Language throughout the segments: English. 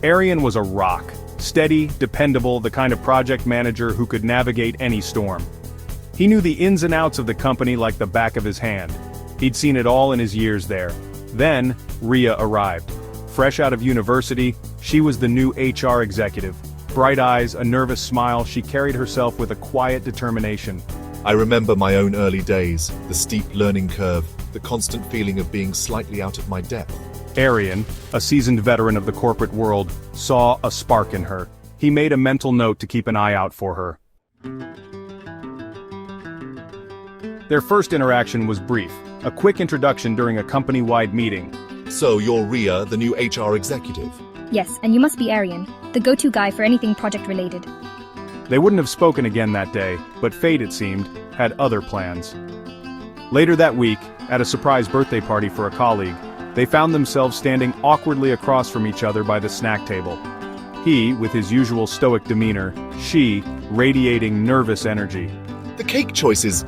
Aryan was a rock. Steady, dependable, the kind of project manager who could navigate any storm. He knew the ins and outs of the company like the back of his hand. He'd seen it all in his years there. Then, Riya arrived. Fresh out of university, she was the new HR executive. Bright eyes, a nervous smile, she carried herself with a quiet determination. I remember my own early days, the steep learning curve, the constant feeling of being slightly out of my depth. Aryan, a seasoned veteran of the corporate world, saw a spark in her. He made a mental note to keep an eye out for her. Their first interaction was brief, a quick introduction during a company-wide meeting. So you're Riya, the new HR executive? Yes, and you must be Aryan, the go-to guy for anything project-related. They wouldn't have spoken again that day, but fate, it seemed, had other plans. Later that week, at a surprise birthday party for a colleague, they found themselves standing awkwardly across from each other by the snack table. He, with his usual stoic demeanor, she, radiating nervous energy. The cake choice is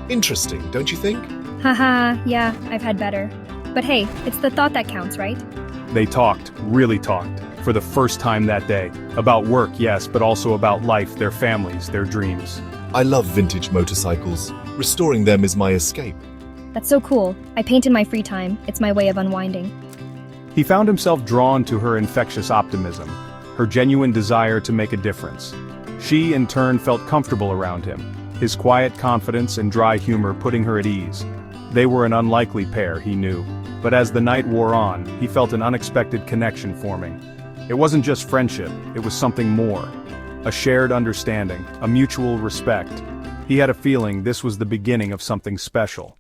interesting, don't you think? Haha, yeah, I've had better. But hey, it's the thought that counts, right? They talked, really talked, for the first time that day. About work, yes, but also about life, their families, their dreams. I love vintage motorcycles. Restoring them is my escape. That's so cool. I paint in my free time. It's my way of unwinding. He found himself drawn to her infectious optimism, her genuine desire to make a difference. She, in turn, felt comfortable around him, his quiet confidence and dry humor putting her at ease. They were an unlikely pair, he knew. But as the night wore on, he felt an unexpected connection forming. It wasn't just friendship, it was something more. A shared understanding, a mutual respect. He had a feeling this was the beginning of something special.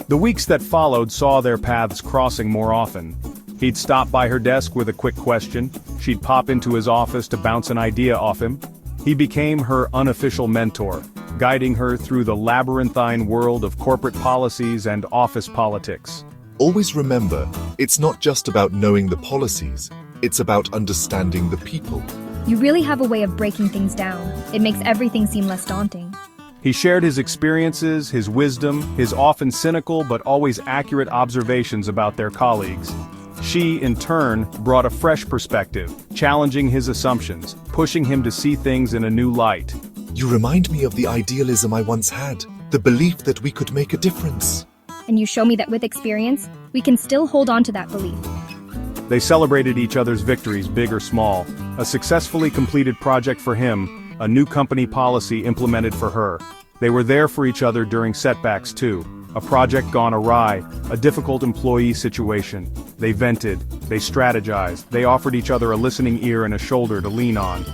The weeks that followed saw their paths crossing more often. He'd stop by her desk with a quick question, she'd pop into his office to bounce an idea off him. He became her unofficial mentor, guiding her through the labyrinthine world of corporate policies and office politics. Always remember, it's not just about knowing the policies, it's about understanding the people. You really have a way of breaking things down. It makes everything seem less daunting. He shared his experiences, his wisdom, his often cynical but always accurate observations about their colleagues. She, in turn, brought a fresh perspective, challenging his assumptions, pushing him to see things in a new light. You remind me of the idealism I once had, the belief that we could make a difference. And you show me that with experience, we can still hold on to that belief. They celebrated each other's victories, big or small. A successfully completed project for him, a new company policy implemented for her. They were there for each other during setbacks too. A project gone awry, a difficult employee situation. They vented, they strategized, they offered each other a listening ear and a shoulder to lean on.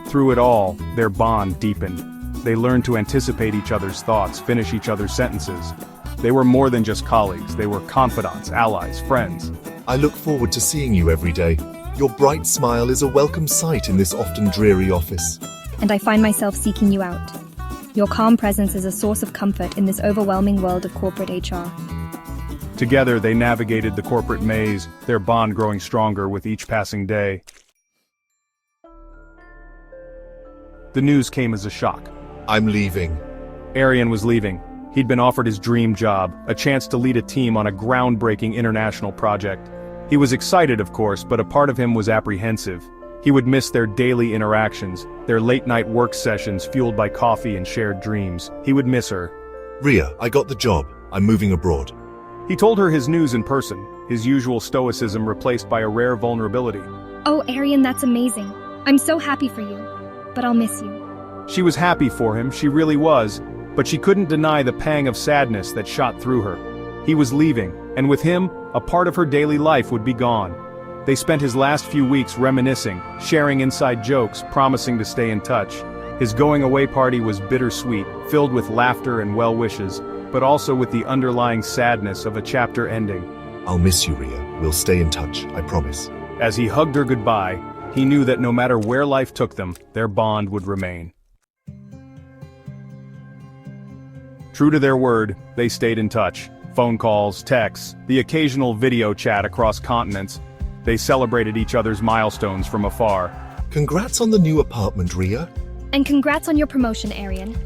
Through it all, their bond deepened. They learned to anticipate each other's thoughts, finish each other's sentences. They were more than just colleagues, they were confidants, allies, friends. I look forward to seeing you every day. Your bright smile is a welcome sight in this often dreary office. And I find myself seeking you out. Your calm presence is a source of comfort in this overwhelming world of corporate HR. Together they navigated the corporate maze, their bond growing stronger with each passing day. The news came as a shock. I'm leaving. Aryan was leaving. He'd been offered his dream job, a chance to lead a team on a groundbreaking international project. He was excited, of course, but a part of him was apprehensive. He would miss their daily interactions, their late-night work sessions fueled by coffee and shared dreams. He would miss her. Riya, I got the job. I'm moving abroad. He told her his news in person, his usual stoicism replaced by a rare vulnerability. Oh, Aryan, that's amazing. I'm so happy for you. But I'll miss you. She was happy for him, she really was, but she couldn't deny the pang of sadness that shot through her. He was leaving, and with him, a part of her daily life would be gone. They spent his last few weeks reminiscing, sharing inside jokes, promising to stay in touch. His going-away party was bittersweet, filled with laughter and well wishes, but also with the underlying sadness of a chapter ending. I'll miss you, Riya. We'll stay in touch, I promise. As he hugged her goodbye, he knew that no matter where life took them, their bond would remain. True to their word, they stayed in touch. Phone calls, texts, the occasional video chat across continents. They celebrated each other's milestones from afar. Congrats on the new apartment, Riya. And congrats on your promotion, Aryan.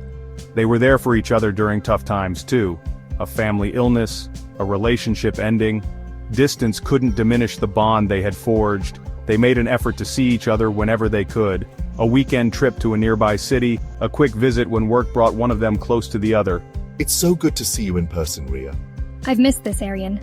They were there for each other during tough times too. A family illness, a relationship ending. Distance couldn't diminish the bond they had forged. They made an effort to see each other whenever they could. A weekend trip to a nearby city, a quick visit when work brought one of them close to the other. It's so good to see you in person, Riya. I've missed this, Aryan.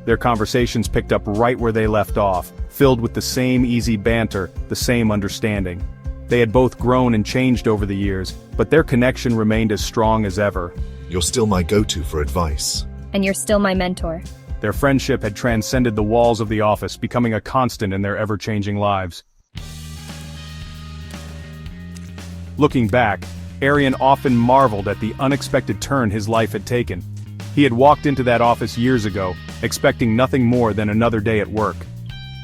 Their conversations picked up right where they left off, filled with the same easy banter, the same understanding. They had both grown and changed over the years, but their connection remained as strong as ever. You're still my go-to for advice. And you're still my mentor. Their friendship had transcended the walls of the office, becoming a constant in their ever-changing lives. Looking back, Aryan often marveled at the unexpected turn his life had taken. He had walked into that office years ago, expecting nothing more than another day at work.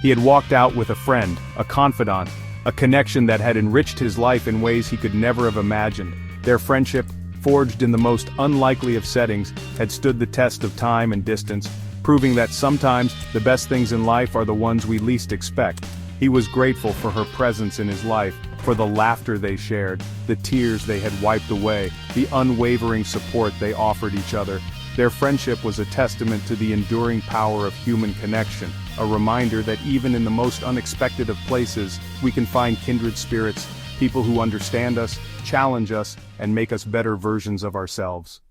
He had walked out with a friend, a confidant, a connection that had enriched his life in ways he could never have imagined. Their friendship, forged in the most unlikely of settings, had stood the test of time and distance, proving that sometimes the best things in life are the ones we least expect. He was grateful for her presence in his life, for the laughter they shared, the tears they had wiped away, the unwavering support they offered each other. Their friendship was a testament to the enduring power of human connection, a reminder that even in the most unexpected of places, we can find kindred spirits, people who understand us, challenge us, and make us better versions of ourselves.